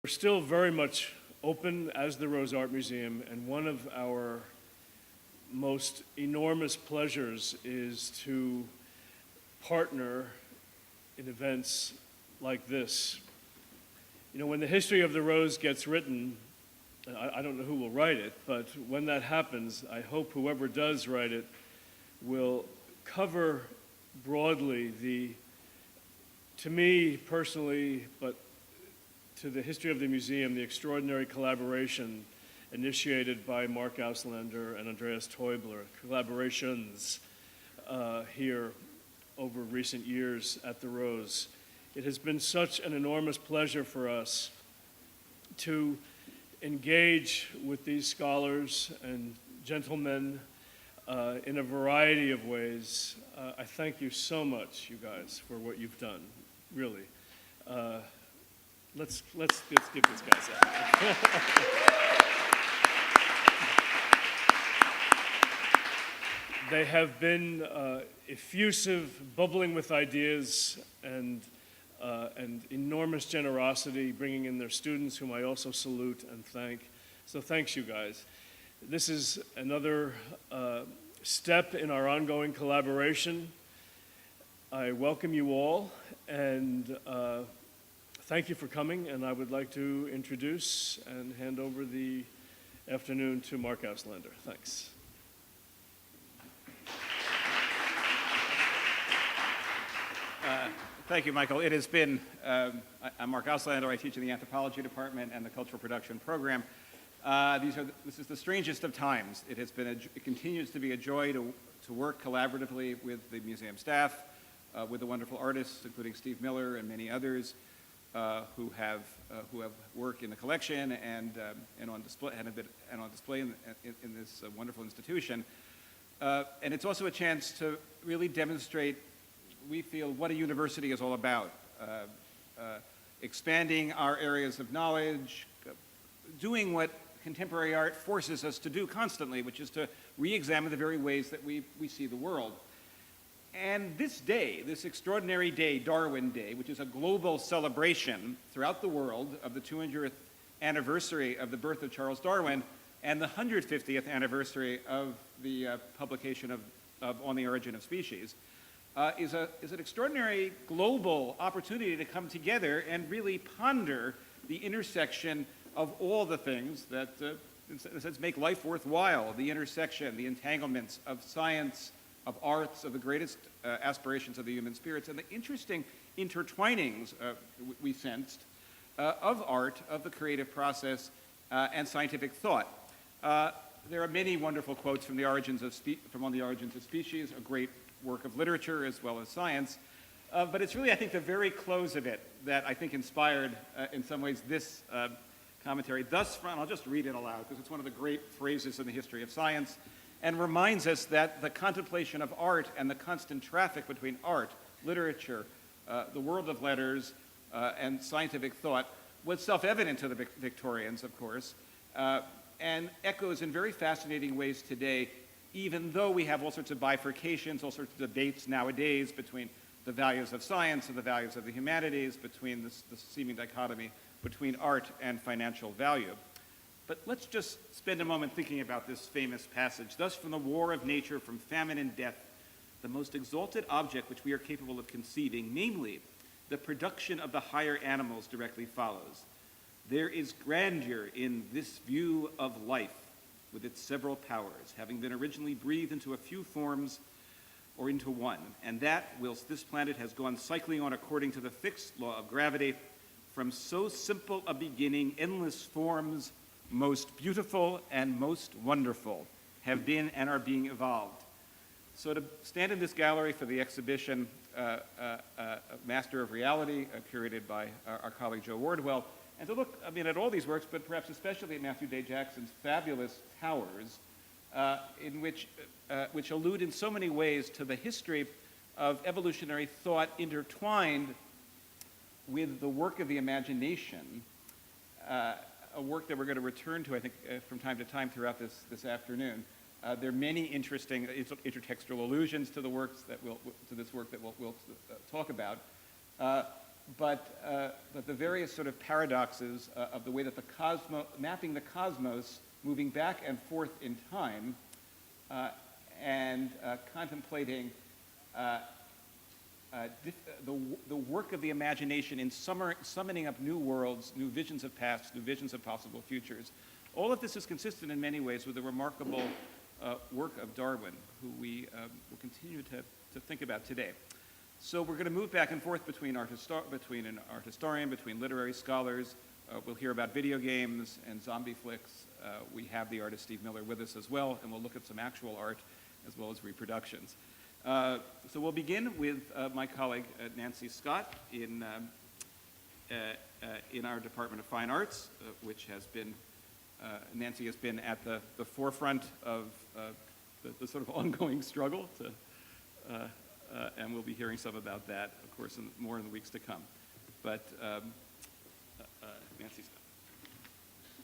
still very much open as the Rose Art Museum, and one of our most enormous pleasures is to partner in events like this. You know, when the history of the Rose gets written, I don't know who will write it, but when that happens, I hope whoever does write it will cover broadly to me personally, but to the history of the museum, the extraordinary collaboration initiated by Mark Auslander and Andreas Teubler, collaborations here over recent years at the Rose. It has been such an enormous pleasure for us to engage with these scholars and gentlemen in a variety of ways. I thank you so much, you guys, for what you've done, really. Let's give these guys a hand. They have been effusive, bubbling with ideas, and enormous generosity, bringing in their students, whom I also salute and thank. So thanks, you guys. This is another step in our ongoing collaboration. I welcome you all, and thank you for coming, and I would like to introduce and hand over the afternoon to Mark Auslander. Thanks. Thank you, Michael. It has been, I'm Mark Auslander. I teach in the anthropology department and the cultural production program. This is the strangest of times. It continues to be a joy to work collaboratively with the museum staff, with the wonderful artists, including Steve Miller and many others who have worked in the collection and on display in this wonderful institution. And it's also a chance to really demonstrate, we feel, what a university is all about. Expanding our areas of knowledge, doing what contemporary art forces us to do constantly, which is to re-examine the very ways that we see the world. And this day, this extraordinary day, Darwin Day, which is a global celebration throughout the world of the 200th anniversary of the birth of Charles Darwin and the 150th anniversary of the publication of On the Origin of Species, is an extraordinary global opportunity to come together and really ponder the intersection of all the things that in a sense, make life worthwhile, the intersection, the entanglements of science, of arts, of the greatest aspirations of the human spirits, and the interesting intertwinings we sensed of art, of the creative process, and scientific thought. There are many wonderful quotes from On the Origins of Species, a great work of literature as well as science. But it's really, I think, the very close of it that I think inspired, in some ways, this commentary. Thus from, I'll just read it aloud because it's one of the great phrases in the history of science, and reminds us that the contemplation of art and the constant traffic between art, literature, the world of letters, and scientific thought was self-evident to the Victorians, of course, and echoes in very fascinating ways today, even though we have all sorts of bifurcations, all sorts of debates nowadays between the values of science and the values of the humanities, between this seeming dichotomy between art and financial value. But let's just spend a moment thinking about this famous passage. Thus, from the war of nature, from famine and death, the most exalted object which we are capable of conceiving, namely, the production of the higher animals, directly follows. There is grandeur in this view of life, with its several powers, having been originally breathed into a few forms or into one, and that, whilst this planet has gone cycling on according to the fixed law of gravity, from so simple a beginning, endless forms, most beautiful and most wonderful, have been and are being evolved. So to stand in this gallery for the exhibition, Master of Reality, curated by our colleague Joe Wardwell, and to look, at all these works, but perhaps especially at Matthew Day Jackson's fabulous Towers, which allude in so many ways to the history of evolutionary thought intertwined with the work of the imagination, a work that we're going to return to, I think, from time to time throughout this afternoon. There are many interesting intertextual allusions to the works that to this work that we'll talk about. but the various sort of paradoxes of the way that mapping the cosmos, moving back and forth in time, and contemplating the work of the imagination in summoning up new worlds, new visions of pasts, new visions of possible futures. All of this is consistent in many ways with the remarkable work of Darwin, who we will continue to think about today. So we're going to move back and forth between an art historian, between literary scholars. We'll hear about video games and zombie flicks. We have the artist Steve Miller with us as well, and we'll look at some actual art as well as reproductions. So we'll begin with my colleague Nancy Scott in our Department of Fine Arts, which has been, Nancy has been at the forefront of the sort of ongoing struggle and we'll be hearing some about that, of course, more in the weeks to come. But Nancy Scott.